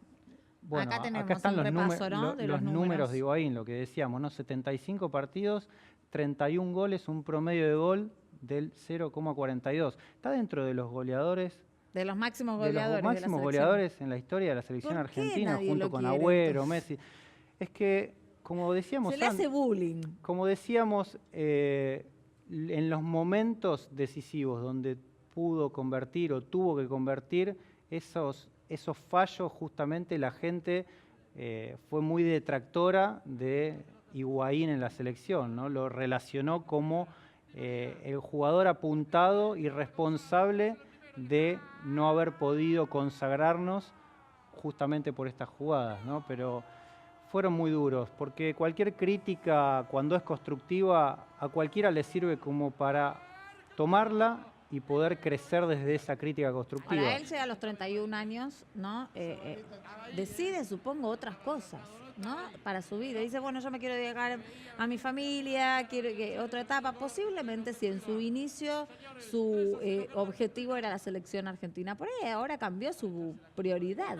Bueno, Acá tenemos están un los, repaso, ¿no? de los los números de Higuaín, lo que decíamos, ¿no? 75 partidos, 31 goles, un promedio de gol del 0,42. Está dentro de los goleadores... De los máximos De goleadores. los máximos goleadores en la historia de la selección ¿Por qué argentina, nadie junto lo con quiere, Agüero, entonces? Messi. Es que, como decíamos Se le hace bullying. como decíamos, en los momentos decisivos donde pudo convertir o tuvo que convertir, esos fallos, justamente la gente fue muy detractora de Higuaín en la selección, ¿no? Lo relacionó como el jugador apuntado y responsable de no haber podido consagrarnos justamente por estas jugadas, ¿no? Pero fueron muy duros, porque cualquier crítica, cuando es constructiva, a cualquiera le sirve como para tomarla y poder crecer desde esa crítica constructiva. Ahora él llega a los 31 años, ¿no? Decide, supongo, otras cosas, ¿no? Para su vida. Dice, bueno, yo me quiero dedicar a mi familia, quiero que otra etapa. Posiblemente si en su inicio su objetivo era la selección argentina. Por ahí ahora cambió su prioridad.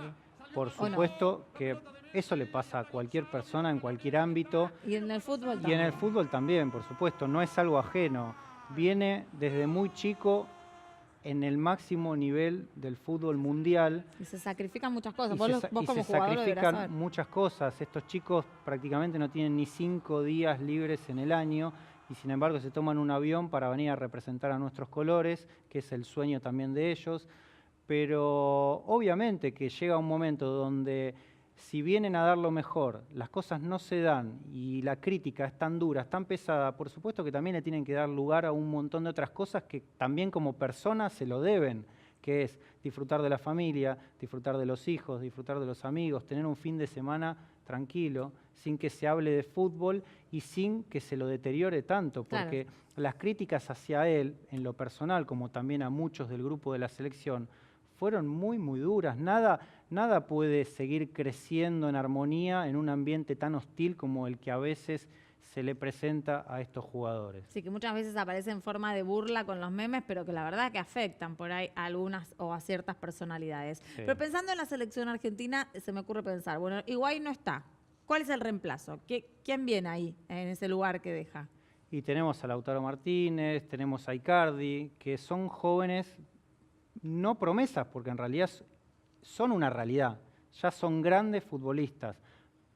Por ¿O no? supuesto que eso le pasa a cualquier persona en cualquier ámbito. Y en el fútbol también. Y en el fútbol también, por supuesto, no es algo ajeno. Viene desde muy chico en el máximo nivel del fútbol mundial. Y se sacrifican muchas cosas. Y Vos, se, vos y como se jugador deberás sacrifican saber. muchas cosas. Estos chicos prácticamente no tienen ni 5 días libres en el año y sin embargo se toman un avión para venir a representar a nuestros colores, que es el sueño también de ellos. Pero obviamente que llega un momento donde si vienen a dar lo mejor, las cosas no se dan y la crítica es tan dura, es tan pesada, por supuesto que también le tienen que dar lugar a un montón de otras cosas que también como personas se lo deben, que es disfrutar de la familia, disfrutar de los hijos, disfrutar de los amigos, tener un fin de semana tranquilo, sin que se hable de fútbol y sin que se lo deteriore tanto, porque las críticas hacia él, en lo personal, como también a muchos del grupo de la selección, fueron muy, muy duras. Nada puede seguir creciendo en armonía en un ambiente tan hostil como el que a veces se le presenta a estos jugadores. Sí, que muchas veces aparece en forma de burla con los memes, pero que la verdad que afectan por ahí a algunas o a ciertas personalidades. Sí. Pero pensando en la selección argentina, se me ocurre pensar, bueno, Higuaín no está, ¿Cuál es el reemplazo? ¿Quién viene ahí, en ese lugar que deja? Y tenemos a Lautaro Martínez, tenemos a Icardi, que son jóvenes, no promesas, porque en realidad son una realidad, ya son grandes futbolistas.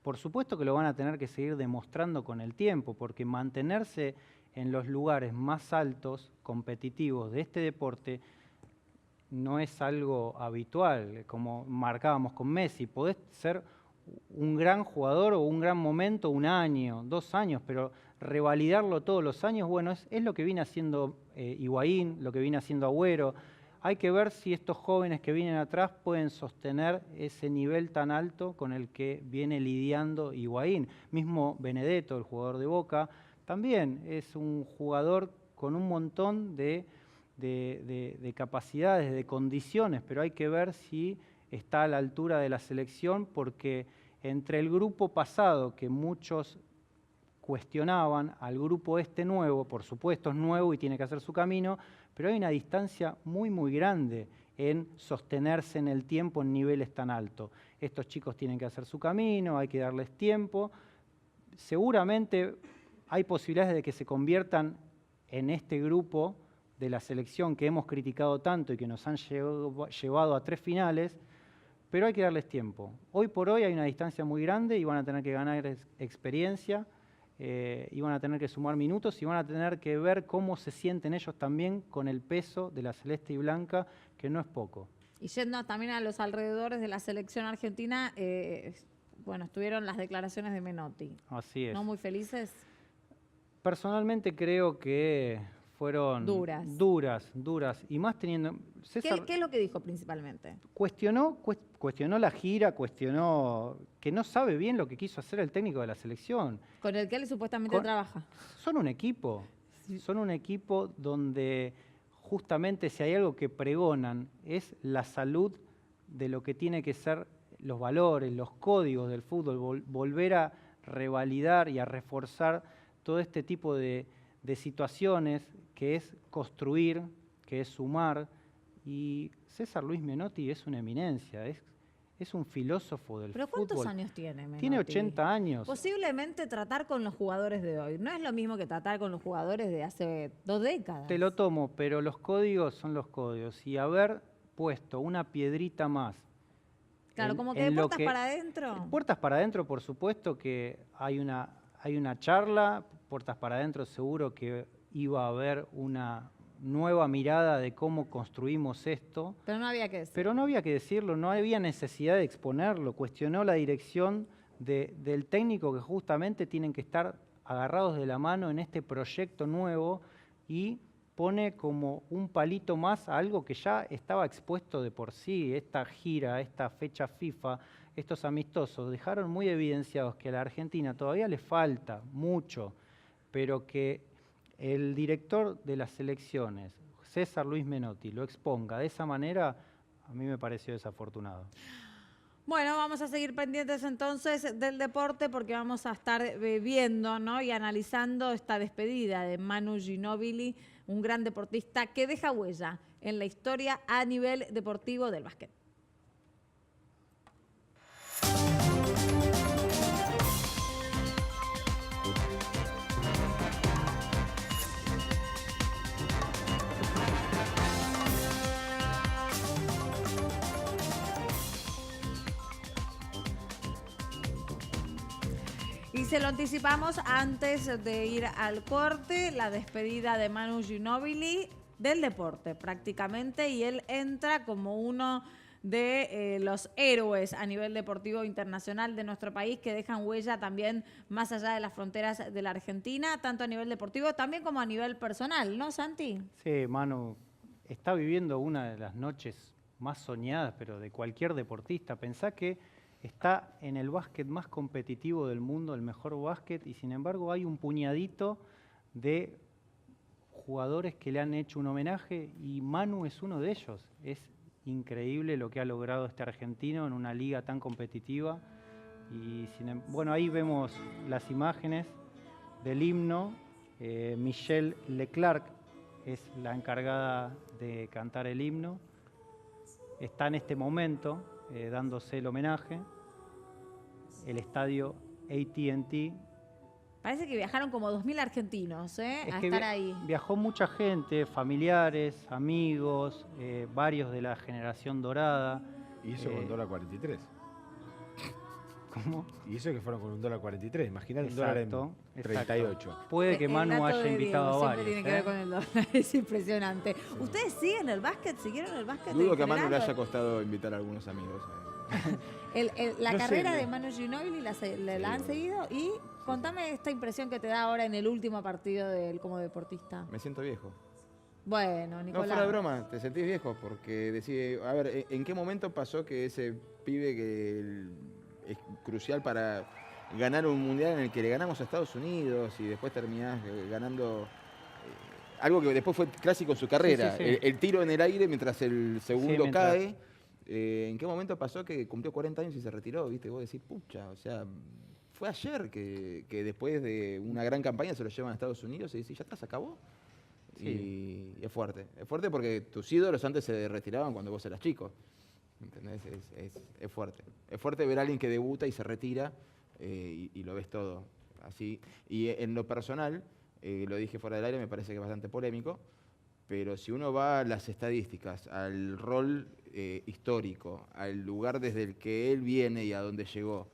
Por supuesto que lo van a tener que seguir demostrando con el tiempo, porque mantenerse en los lugares más altos, competitivos de este deporte, no es algo habitual, como marcábamos con Messi. Podés ser un gran jugador o un gran momento, 1 año, 2 años, pero revalidarlo todos los años, bueno, es lo que viene haciendo Higuaín, lo que viene haciendo Agüero. Hay que ver si estos jóvenes que vienen atrás pueden sostener ese nivel tan alto con el que viene lidiando Higuaín. Mismo Benedetto, el jugador de Boca, también es un jugador con un montón de capacidades, de condiciones, pero hay que ver si está a la altura de la selección, porque entre el grupo pasado, que muchos cuestionaban, al grupo este nuevo, por supuesto es nuevo y tiene que hacer su camino, pero hay una distancia muy, muy grande en sostenerse en el tiempo en niveles tan altos. Estos chicos tienen que hacer su camino, hay que darles tiempo. Seguramente hay posibilidades de que se conviertan en este grupo de la selección que hemos criticado tanto y que nos han llevado a 3 finales, pero hay que darles tiempo. Hoy por hoy hay una distancia muy grande y van a tener que ganar experiencia, y van a tener que sumar minutos y van a tener que ver cómo se sienten ellos también con el peso de la celeste y blanca, que no es poco. Y yendo también a los alrededores de la selección argentina, bueno, estuvieron las declaraciones de Menotti. Así es. ¿No muy felices? Personalmente creo que fueron duras, y más teniendo... César, ¿Qué es lo que dijo principalmente? cuestionó la gira, cuestionó que no sabe bien lo que quiso hacer el técnico de la selección. Con el que él supuestamente trabaja. Son un equipo, son un equipo donde justamente si hay algo que pregonan es la salud de lo que tiene que ser los valores, los códigos del fútbol, volver a revalidar y a reforzar todo este tipo de situaciones, que es construir, que es sumar. Y César Luis Menotti es una eminencia, es un filósofo del fútbol. ¿Pero cuántos años tiene Menotti? Tiene 80 años. Posiblemente tratar con los jugadores de hoy. No es lo mismo que tratar con los jugadores de hace 2 décadas. Te lo tomo, pero los códigos son los códigos. Y haber puesto una piedrita más. Claro, como que de puertas para adentro. Puertas para adentro, por supuesto que hay una charla. Puertas para adentro seguro que iba a haber una nueva mirada de cómo construimos esto. Pero no había que decirlo. Pero no había que decirlo, no había necesidad de exponerlo. Cuestionó la dirección del técnico, que justamente tienen que estar agarrados de la mano en este proyecto nuevo, y pone como un palito más a algo que ya estaba expuesto de por sí. Esta gira, esta fecha FIFA, estos amistosos dejaron muy evidenciados que a la Argentina todavía le falta mucho, pero que el director de las selecciones, César Luis Menotti, lo exponga de esa manera, a mí me pareció desafortunado. Bueno, vamos a seguir pendientes entonces del deporte, porque vamos a estar viendo, ¿no?, y analizando esta despedida de Manu Ginóbili, un gran deportista que deja huella en la historia a nivel deportivo del básquet. Y se lo anticipamos antes de ir al corte, la despedida de Manu Ginóbili del deporte prácticamente, y él entra como uno de los héroes a nivel deportivo internacional de nuestro país, que dejan huella también más allá de las fronteras de la Argentina, tanto a nivel deportivo también como a nivel personal, ¿no, Santi? Sí, Manu está viviendo una de las noches más soñadas, pero de cualquier deportista. Pensá que está en el básquet más competitivo del mundo, el mejor básquet, y sin embargo hay un puñadito de jugadores que le han hecho un homenaje, y Manu es uno de ellos. Es increíble lo que ha logrado este argentino en una liga tan competitiva. Y bueno, ahí vemos las imágenes del himno. Michelle Leclerc es la encargada de cantar el himno. Está en este momento dándose el homenaje. El estadio AT&T. Parece que viajaron como 2.000 argentinos Es a que estar ahí. viajó mucha gente, familiares, amigos, varios de la generación dorada. Y eso con $1.43. ¿Cómo? Y eso que fueron con $1.43. Imagínate un dólar en Exacto. 38. Puede que El Manu dato haya de invitado Diego a siempre varios. tiene que ver con el dólar, es impresionante. ¿Ustedes siguen el básquet? ¿Siguieron el básquet? Dudo en que a Manu le general? haya costado invitar a algunos amigos. La No sé, carrera me- de Manu Ginóbili la han Sí, seguido y contame esta impresión que te da ahora en el último partido de él como deportista. Me siento viejo. Bueno, No, Nicolás. fuera de broma, te sentís viejo porque decís, a ver, ¿en qué momento pasó que ese pibe que es crucial para ganar un mundial en el que le ganamos a Estados Unidos y después terminás ganando algo que después fue clásico en su carrera, Sí, sí, sí. El tiro en el aire mientras el segundo mientras- cae? ¿En qué momento pasó que cumplió 40 años y se retiró? ¿Viste? Vos decís, pucha, o sea, fue ayer que después de una gran campaña se lo llevan a Estados Unidos y decís, ya está, se acabó. Sí. Y es fuerte porque tus ídolos antes se retiraban cuando vos eras chico. ¿Entendés? Es fuerte. Es fuerte ver a alguien que debuta y se retira y lo ves todo así. Y en lo personal, lo dije fuera del aire, me parece que es bastante polémico, pero si uno va a las estadísticas, al rol histórico, al lugar desde el que él viene y a dónde llegó,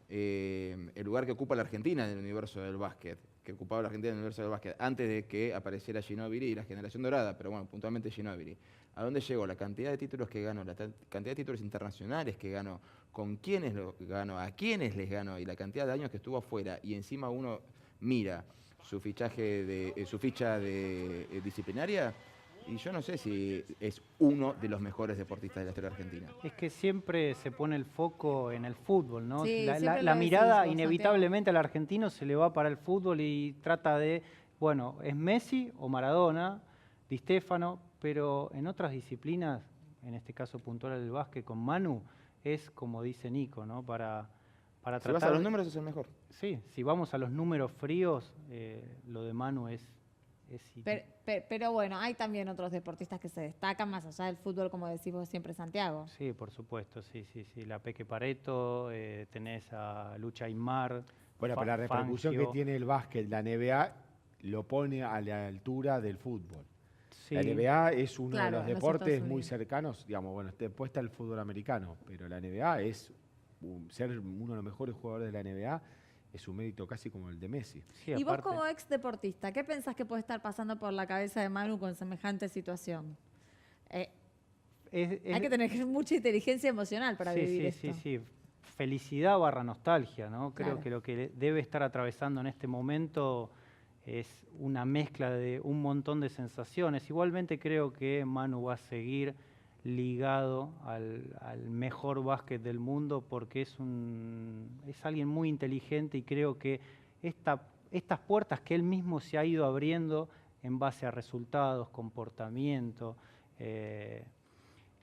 el lugar que ocupa la Argentina en el universo del básquet, que ocupaba la Argentina en el universo del básquet antes de que apareciera Ginóbili y la generación dorada, pero bueno, puntualmente Ginóbili. ¿A dónde llegó? La cantidad de títulos que ganó, la cantidad de títulos internacionales que ganó, con quiénes lo ganó, a quiénes les ganó y la cantidad de años que estuvo afuera y encima uno mira su ficha de disciplinaria y yo no sé si es uno de los mejores deportistas de la historia argentina. Es que siempre se pone el foco en el fútbol, ¿no? Sí, La siempre la lo decís mirada vos, inevitablemente al argentino se le va para el fútbol y trata de, bueno, es Messi o Maradona, Di Stéfano, pero en otras disciplinas, en este caso puntual el básquet con Manu, es como dice Nico, ¿no? Para Si vas tratar a los números es el mejor. Sí, si vamos a los números fríos, lo de Manu es Pero bueno, hay también otros deportistas que se destacan más allá del fútbol, como decimos siempre, Santiago. Sí, por supuesto, sí. La Peque Pareto, tenés a Lucha Aymar. Bueno, pero la repercusión que Fangio. tiene el básquet, la NBA, lo pone a la altura del fútbol. Sí. La NBA es uno Claro, de los en los deportes Estados muy Unidos. cercanos, digamos, bueno, después está el fútbol americano, pero la NBA es, ser uno de los mejores jugadores de la NBA es un mérito casi como el de Messi. Sí, Y vos aparte- como ex deportista, ¿qué pensás que puede estar pasando por la cabeza de Manu con semejante situación? Hay que tener mucha inteligencia emocional para vivir esto. Sí. Felicidad barra nostalgia, ¿no? Creo Claro. que lo que debe estar atravesando en este momento es una mezcla de un montón de sensaciones. Igualmente creo que Manu va a seguir ligado al mejor básquet del mundo porque es alguien muy inteligente y creo que estas puertas que él mismo se ha ido abriendo en base a resultados, comportamiento,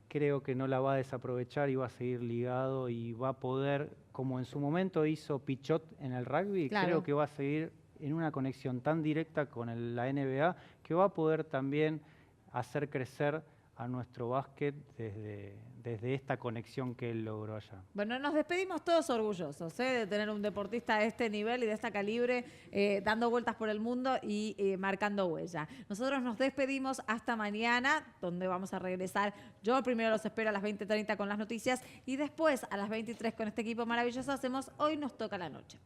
creo que no la va a desaprovechar y va a seguir ligado y va a poder, como en su momento hizo Pichot en el rugby, Claro. creo que va a seguir en una conexión tan directa con la NBA que va a poder también hacer crecer a nuestro básquet desde esta conexión que él logró allá. Bueno, nos despedimos todos orgullosos de tener un deportista de este nivel y de esta calibre dando vueltas por el mundo y marcando huella. Nosotros nos despedimos hasta mañana, donde vamos a regresar. Yo primero los espero a las 20:30 con las noticias y después a las 23 con este equipo maravilloso hacemos Hoy Nos Toca la Noche.